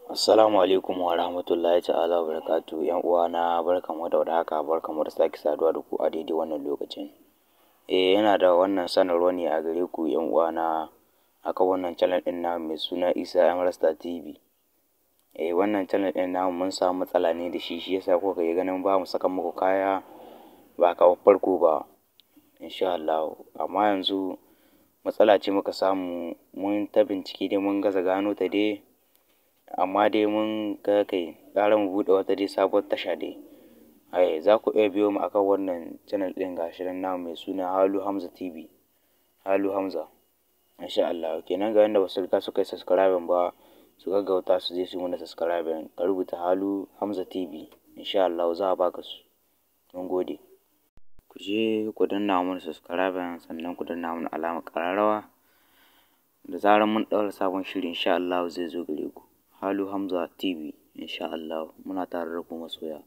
Assalamu alaikum wa rahmatullahi ta'ala wa barakatuhu. ‘Yan uwana barkanmu da warhaka, barkanmu da sake saduwa da ku a daidai wannan lokacin. Yana da wannan sanarwa ne a gare ku ‘yan uwana akan wannan channel ɗin namu mai suna Isa M Rasta TV. Wannan channel ɗin namu mun samu matsala ne da shi yasa kuka ga ganin ba mu saka muku kaya ba kamar farko ba insha Allah. Amma yanzu matsala ce muka samu, mun ta bincike dai mun gaza gano ta dai, amma dai mun ga kai gara mu buɗe wata dai sabuwar tasha dai. Za ku iya biyo mu akan wannan channel ɗin gashi nan namu mai suna Halu Hamza TV. Halu Hamza insha Allah. Kenan ga wanda ba su riga suka yi subscribing ba su gaggauta su je su yi mana subscribing, ka rubuta Halu Hamza TV insha Allah za a baka su. Mun gode. Ku je ku danna mana subscribing sannan ku danna mana alamar ƙararrawa. Da zarar mun ɗaura sabon shiri insha Allah zai zo gare ku. Halu Hamza TV insha Allah muna tare da ku masoya.